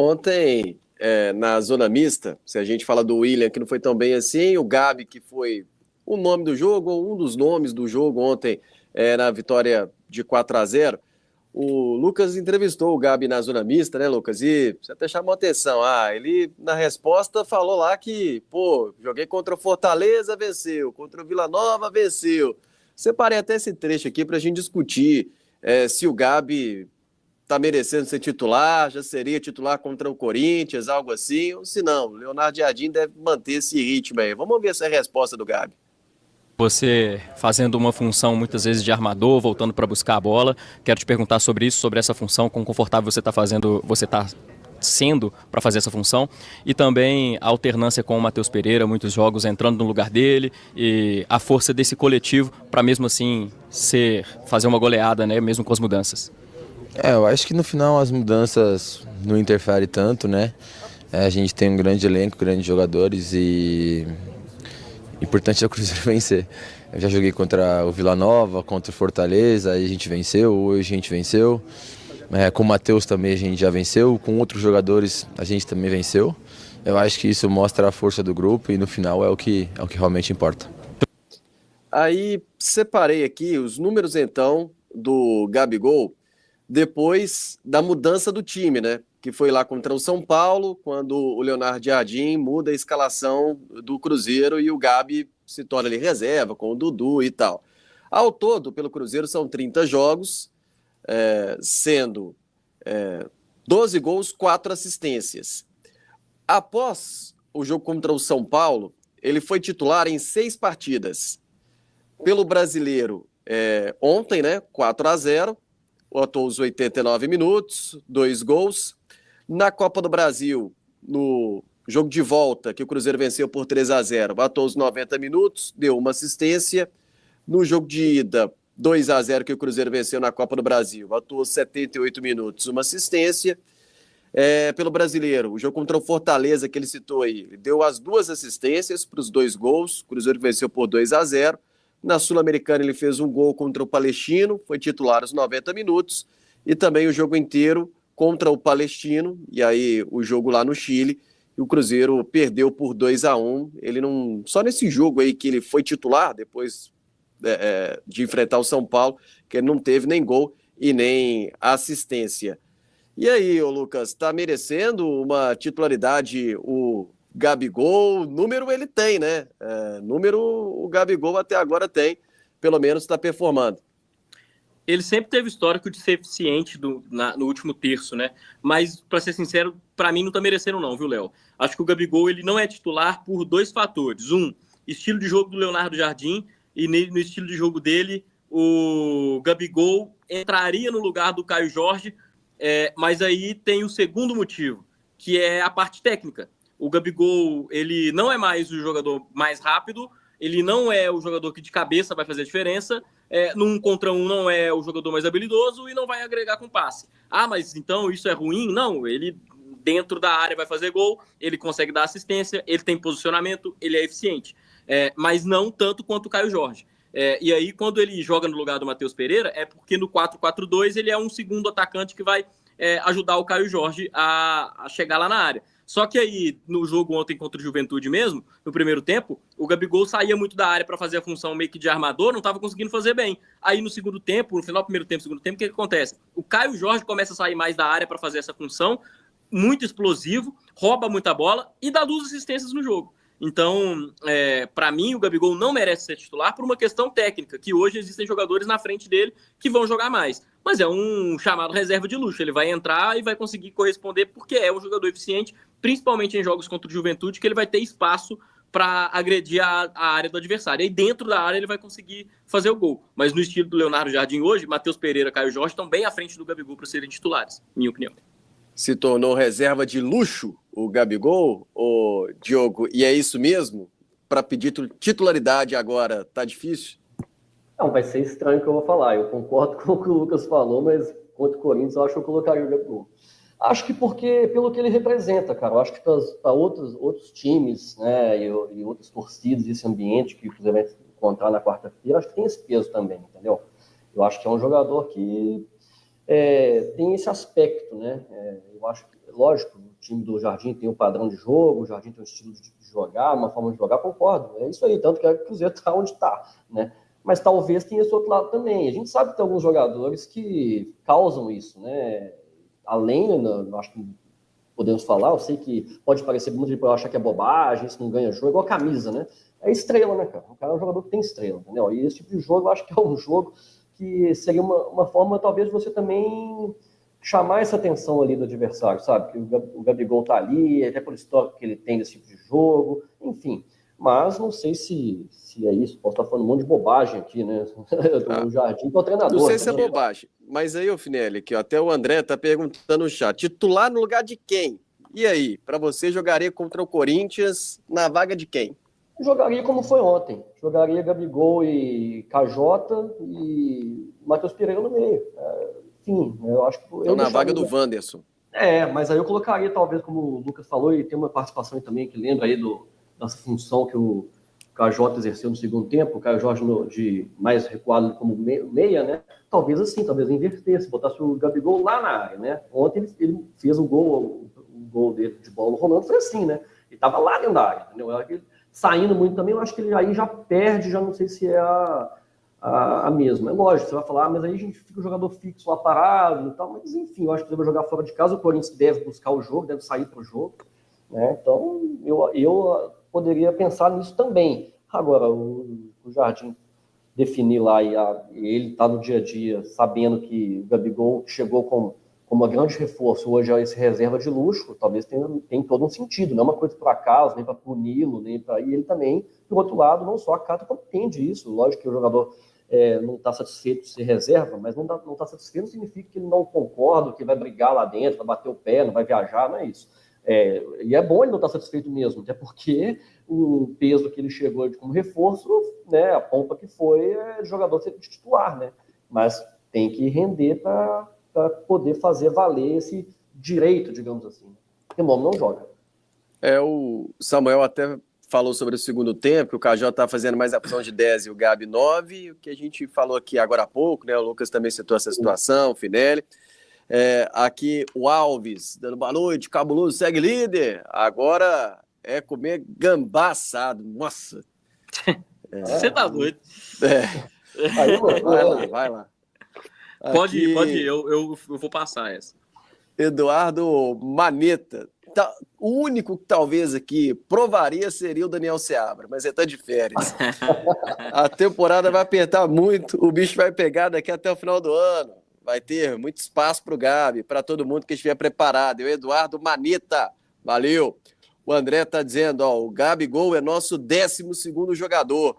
Ontem, na zona mista, se a gente fala do William, que não foi tão bem assim, o Gabi, que foi o nome do jogo, ou um dos nomes do jogo ontem, na vitória de 4-0, o Lucas entrevistou o Gabi na zona mista, né, Lucas? E você até chamou atenção. Ele, na resposta, falou lá que, joguei contra o Fortaleza, venceu, contra o Vila Nova, venceu. Separei até esse trecho aqui para a gente discutir se o Gabi tá merecendo ser titular, já seria titular contra o Corinthians, algo assim, ou se não, Leonardo Jardim deve manter esse ritmo aí. Vamos ouvir essa resposta do Gabi. Você fazendo uma função muitas vezes de armador, voltando para buscar a bola, quero te perguntar sobre isso, sobre essa função, quão confortável você está sendo para fazer essa função, e também a alternância com o Matheus Pereira, muitos jogos entrando no lugar dele, e a força desse coletivo para mesmo assim fazer uma goleada, né, mesmo com as mudanças. Eu acho que no final as mudanças não interferem tanto, né? A gente tem um grande elenco, grandes jogadores e o importante é o Cruzeiro vencer. Eu já joguei contra o Vila Nova, contra o Fortaleza, aí a gente venceu, hoje a gente venceu. Com o Matheus também a gente já venceu, com outros jogadores a gente também venceu. Eu acho que isso mostra a força do grupo e no final é o que realmente importa. Aí separei aqui os números então do Gabigol depois da mudança do time, né? Que foi lá contra o São Paulo, quando o Leonardo Jardim muda a escalação do Cruzeiro e o Gabi se torna ali reserva com o Dudu e tal. Ao todo, pelo Cruzeiro, são 30 jogos, sendo 12 gols, 4 assistências. Após o jogo contra o São Paulo, ele foi titular em 6 partidas. Pelo Brasileiro, ontem, né? 4-0. Atuou os 89 minutos, 2 gols. Na Copa do Brasil, no jogo de volta, que o Cruzeiro venceu por 3-0, atuou os 90 minutos, deu uma assistência. No jogo de ida, 2-0, que o Cruzeiro venceu na Copa do Brasil, atuou 78 minutos, uma assistência. Pelo Brasileiro, o jogo contra o Fortaleza, que ele citou aí, ele deu as 2 assistências para os 2 gols, o Cruzeiro venceu por 2-0. Na Sul-Americana ele fez um gol contra o Palestino, foi titular aos 90 minutos, e também o jogo inteiro contra o Palestino, e aí o jogo lá no Chile, e o Cruzeiro perdeu por 2-1. Ele não, só nesse jogo aí que ele foi titular, depois de enfrentar o São Paulo, que ele não teve nem gol e nem assistência. E aí, ô Lucas, tá merecendo uma titularidade o Gabigol? Número ele tem, né? Número o Gabigol até agora tem, pelo menos está performando. Ele sempre teve histórico de ser eficiente no último terço, né? Mas, para ser sincero, para mim não tá merecendo não, viu, Léo? Acho que o Gabigol ele não é titular por 2 fatores. Estilo de jogo do Leonardo Jardim, e no estilo de jogo dele, o Gabigol entraria no lugar do Caio Jorge, mas aí tem o segundo motivo, que é a parte técnica. O Gabigol, ele não é mais o jogador mais rápido, ele não é o jogador que de cabeça vai fazer a diferença, num contra um não é o jogador mais habilidoso e não vai agregar com passe. Mas então isso é ruim? Não, ele dentro da área vai fazer gol, ele consegue dar assistência, ele tem posicionamento, ele é eficiente. Mas não tanto quanto o Caio Jorge. E aí, quando ele joga no lugar do Matheus Pereira, é porque no 4-4-2 ele é um segundo atacante que vai ajudar o Caio Jorge a chegar lá na área. Só que aí, no jogo ontem contra o Juventude mesmo, no primeiro tempo, o Gabigol saía muito da área para fazer a função meio que de armador, não estava conseguindo fazer bem. Aí no segundo tempo, no final do primeiro tempo, segundo tempo, o que acontece? O Caio Jorge começa a sair mais da área para fazer essa função, muito explosivo, rouba muita bola e dá 2 assistências no jogo. Então, para mim, o Gabigol não merece ser titular por uma questão técnica, que hoje existem jogadores na frente dele que vão jogar mais. Mas é um chamado reserva de luxo, ele vai entrar e vai conseguir corresponder porque é um jogador eficiente, principalmente em jogos contra o Juventude, que ele vai ter espaço para agredir a área do adversário. E dentro da área ele vai conseguir fazer o gol. Mas no estilo do Leonardo Jardim hoje, Matheus Pereira e Caio Jorge estão bem à frente do Gabigol para serem titulares, minha opinião. Se tornou reserva de luxo o Gabigol, o Diogo, e é isso mesmo? Para pedir titularidade agora, tá difícil? Não, vai ser estranho o que eu vou falar. Eu concordo com o que o Lucas falou, mas contra o Corinthians eu acho que eu colocaria o Gabigol. Acho que pelo que ele representa, cara. Eu acho que para outros times, né, e outras torcidas, esse ambiente que você vai encontrar na quarta-feira, acho que tem esse peso também, entendeu? Eu acho que é um jogador que tem esse aspecto, né? Eu acho que, lógico, time do Jardim tem um padrão de jogo, o Jardim tem um estilo de jogar, uma forma de jogar, concordo. É isso aí, tanto que o Cruzeiro está onde está, né? Mas talvez tenha esse outro lado também. A gente sabe que tem alguns jogadores que causam isso, né? Além, acho que podemos falar, eu sei que pode parecer muito de achar que é bobagem, isso não ganha jogo, é igual a camisa, né? É estrela, né, cara? O cara é um jogador que tem estrela, entendeu? E esse tipo de jogo eu acho que é um jogo que seria uma forma, talvez, de você também chamar essa atenção ali do adversário, sabe? Que o Gabigol tá ali, até por histórico que ele tem desse tipo de jogo, enfim. Mas não sei se é isso, posso estar falando um monte de bobagem aqui, né? O Jardim que é o treinador. Não sei se é né? bobagem, mas aí, ô Finelli, aqui, ó, até o André tá perguntando no chat, titular no lugar de quem? E aí, para você, jogaria contra o Corinthians na vaga de quem? Jogaria como foi ontem. Jogaria Gabigol e KJ e Matheus Pereira no meio. Enfim, eu acho que... Então, na vaga do Wanderson. Mas aí eu colocaria, talvez, como o Lucas falou, e tem uma participação aí também que lembra aí dessa função que o KJ exerceu no segundo tempo, o Caio Jorge de mais recuado como meia, né? Talvez assim, talvez invertesse, botasse o Gabigol lá na área, né? Ontem ele fez o gol dele de bola rolando, foi assim, né? Ele estava lá dentro da área, entendeu? Saindo muito também, eu acho que ele aí já perde, já não sei se é a mesma. É lógico, você vai falar, mas aí a gente fica o jogador fixo lá parado e tal, mas enfim, eu acho que ele vai jogar fora de casa, o Corinthians deve buscar o jogo, deve sair para o jogo, né? Então, eu poderia pensar nisso também. Agora, o Jardim definir lá e ele tá no dia a dia sabendo que o Gabigol chegou como um grande reforço, hoje é esse reserva de luxo, talvez tenha todo um sentido, não é uma coisa por acaso, nem para puni-lo, nem para... E ele também, por outro lado, não só acata, como entende isso. Lógico que o jogador não está satisfeito de ser reserva, mas não está satisfeito não significa que ele não concorda, que vai brigar lá dentro, vai bater o pé, não vai viajar, não é isso. E é bom ele não estar satisfeito mesmo, até porque o peso que ele chegou como reforço, né, a pompa que foi, jogador ser titular, né? Mas tem que render para poder fazer valer esse direito, digamos assim. Porque o nome não joga. O Samuel até falou sobre o segundo tempo, que o KJ está fazendo mais a função de 10 e o Gabi 9, o que a gente falou aqui agora há pouco, né? O Lucas também citou essa situação, o Finelli. Aqui o Alves, dando boa noite, cabuloso, segue líder. Agora é comer gambá assado. Nossa! Você tá doido. Vai lá. Pode ir, eu vou passar essa. Eduardo Maneta. O único que talvez aqui provaria seria o Daniel Seabra, mas ele tá de férias. A temporada vai apertar muito, o bicho vai pegar daqui até o final do ano. Vai ter muito espaço para o Gabi, para todo mundo que estiver preparado. O Eduardo Maneta, valeu. O André tá dizendo, o Gabigol é nosso 12º jogador.